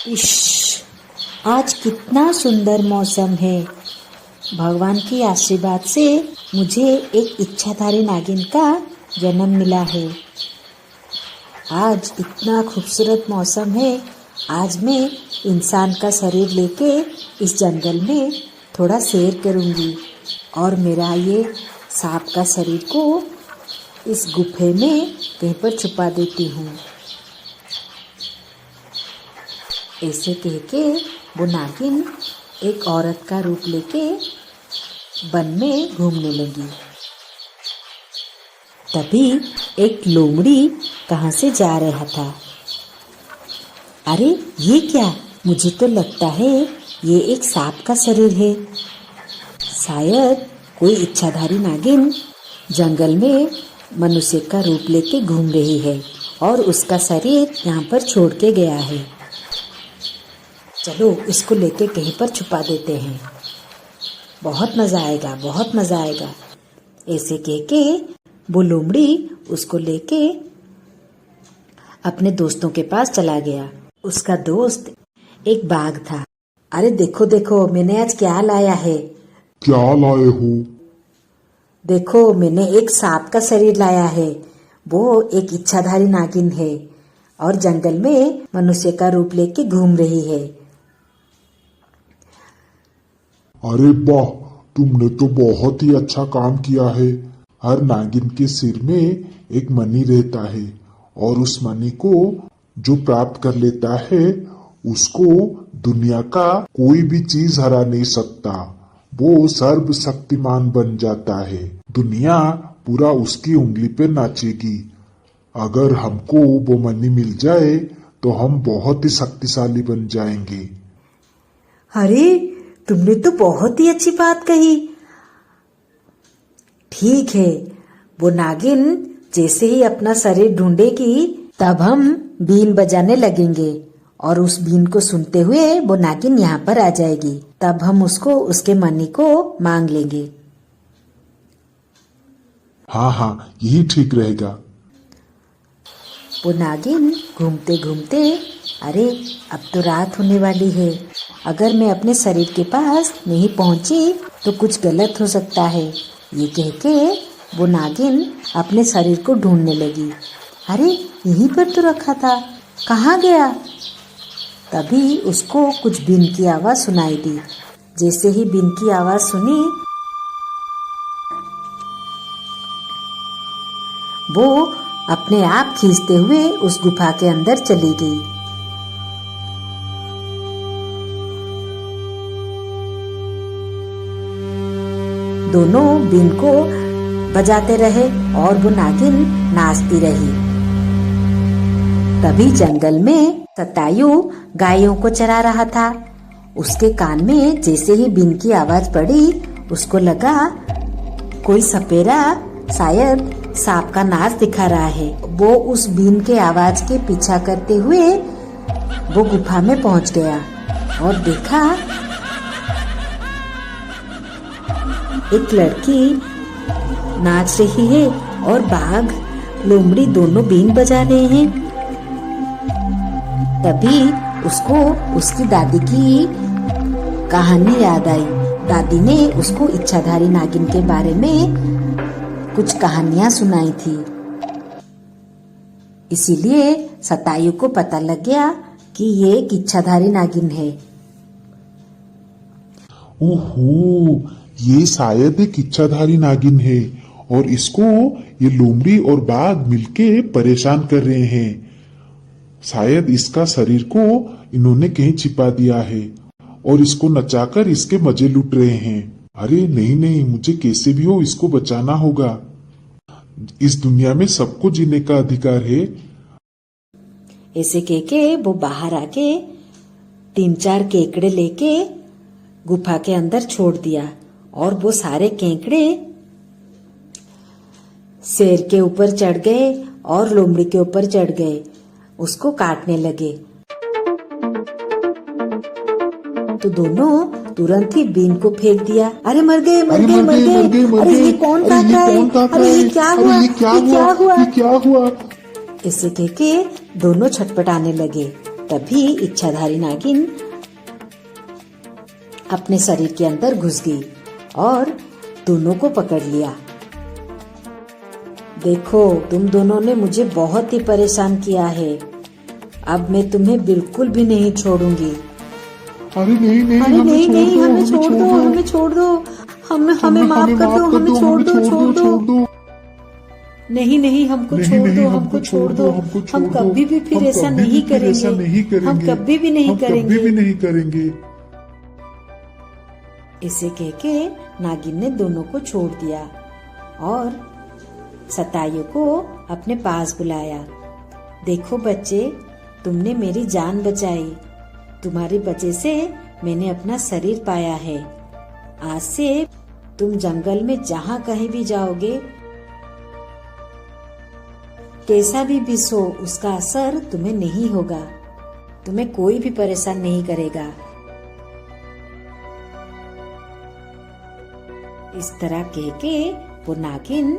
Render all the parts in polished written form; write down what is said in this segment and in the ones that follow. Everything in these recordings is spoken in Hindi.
इश, आज कितना सुंदर मौसम है। भगवान की आशीर्वाद से मुझे एक इच्छाधारी नागिन का जन्म मिला है। आज इतना खूबसूरत मौसम है। आज मैं इंसान का शरीर लेके इस जंगल में थोड़ा सैर करूंगी और मेरा ये सांप का शरीर को इस गुफे में कहीं पर छुपा देती हूँ। ऐसे कह के वो नागिन एक औरत का रूप लेके वन में घूमने लगी। तभी एक लोमड़ी कहाँ से जा रहा था। अरे ये क्या, मुझे तो लगता है ये एक सांप का शरीर है। शायद कोई इच्छाधारी नागिन जंगल में मनुष्य का रूप लेके घूम रही है और उसका शरीर यहाँ पर छोड़ के गया है। चलो इसको लेके कहीं पर छुपा देते हैं, बहुत मजा आएगा, बहुत मजा आएगा। ऐसे कह के वो लोमड़ी उसको लेके अपने दोस्तों के पास चला गया। उसका दोस्त एक बाघ था। अरे देखो देखो मैंने आज क्या लाया है। क्या लाए हो? देखो मैंने एक सांप का शरीर लाया है। वो एक इच्छाधारी नागिन है और जंगल में मनुष्य का रूप लेके घूम रही है। अरे वाह, तुमने तो बहुत ही अच्छा काम किया है। हर नागिन के सिर में एक मणि रहता है और उस मणि को जो प्राप्त कर लेता है उसको दुनिया का कोई भी चीज हरा नहीं सकता। वो सर्वशक्तिमान बन जाता है। दुनिया पूरा उसकी उंगली पे नाचेगी। अगर हमको वो मणि मिल जाए तो हम बहुत ही शक्तिशाली बन जाएंगे। अरे तुमने तो बहुत ही अच्छी बात कही। ठीक है, वो नागिन जैसे ही अपना शरीर ढूंढेगी तब हम बीन बजाने लगेंगे और उस बीन को सुनते हुए वो नागिन यहाँ पर आ जाएगी। तब हम उसको उसके मणि को मांग लेंगे। हाँ, यही ठीक रहेगा। वो नागिन घूमते घूमते, अरे अब तो रात होने वाली है। अगर मैं अपने शरीर के पास नहीं पहुंची तो कुछ गलत हो सकता है। ये कह के वो नागिन अपने शरीर को ढूंढने लगी। अरे यहीं पर तो रखा था, कहाँ गया? तभी उसको कुछ बीन की आवाज सुनाई दी। जैसे ही बीन की आवाज सुनी वो अपने आप खींचते हुए उस गुफा के अंदर चली गई। दोनों बीन को बजाते रहे और वो नागिन नाचती रही। तभी जंगल में सतायु गायों को चरा रहा था। उसके कान में जैसे ही बीन की आवाज पड़ी उसको लगा कोई सपेरा शायद सांप का नाच दिखा रहा है। वो उस बीन के आवाज के पीछा करते हुए वो गुफा में पहुंच गया और देखा एक लड़की नाच रही है और बाघ लोमड़ी दोनों बीन बजा रहे हैं। तभी उसको उसकी दादी की कहानी याद आई। दादी ने उसको इच्छाधारी नागिन के बारे में कुछ कहानियां सुनाई थी। इसीलिए सतायु को पता लग गया कि ये एक इच्छाधारी नागिन है। ओहो, ये शायद एक इच्छाधारी नागिन है और इसको ये लोमड़ी और बाघ मिलके परेशान कर रहे हैं। शायद इसका शरीर को इन्होंने कहीं छिपा दिया है और इसको नचाकर इसके मजे लूट रहे हैं। अरे नहीं, मुझे कैसे भी हो इसको बचाना होगा। इस दुनिया में सबको जीने का अधिकार है। ऐसे कह के वो बाहर आके 3-4 केकड़े लेके गुफा के अंदर छोड़ दिया और वो सारे केकड़े शेर के ऊपर चढ़ गए और लोमड़ी के ऊपर चढ़ गए, उसको काटने लगे। तो दोनों तुरंत ही बीन को फेंक दिया। अरे मर गए। अरे ये कौन काट रहा है? अरे ये क्या हुआ? ऐसे कह के दोनों छटपटाने लगे। तभी इच्छाधारी नागिन अपने शरीर के अंदर घुस गई और दोनों को पकड़ लिया। देखो, तुम दोनों ने मुझे बहुत ही परेशान किया है। अब मैं तुम्हें बिल्कुल भी नहीं छोड़ूंगी। अरे नहीं नहीं, अरे नहीं नहीं, हमें छोड़ दो, हमें छोड़ दो, हमें माफ कर दो, हमें छोड़ दो। नहीं नहीं, हमको छोड़ दो, हमको छोड़ दो। हम कभी भी फिर ऐसा नहीं करेंगे, हम कभी भी नहीं करेंगे। इसे कह के नागिन ने दोनों को छोड़ दिया और सतायु को अपने पास बुलाया। देखो बच्चे, तुमने मेरी जान बचाई। तुम्हारी वजह से मैंने अपना शरीर पाया है। आज से तुम जंगल में जहाँ कहीं भी जाओगे, कैसा भी विष हो, उसका असर तुम्हें नहीं होगा। तुम्हें कोई भी परेशान नहीं करेगा। इस तरह कह के वो नागिन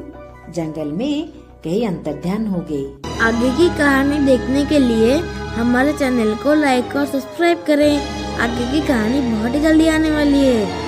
जंगल में कहीं अंतर्ध्यान हो गई। आगे की कहानी देखने के लिए हमारे चैनल को लाइक और सब्सक्राइब करें। आगे की कहानी बहुत ही जल्दी आने वाली है।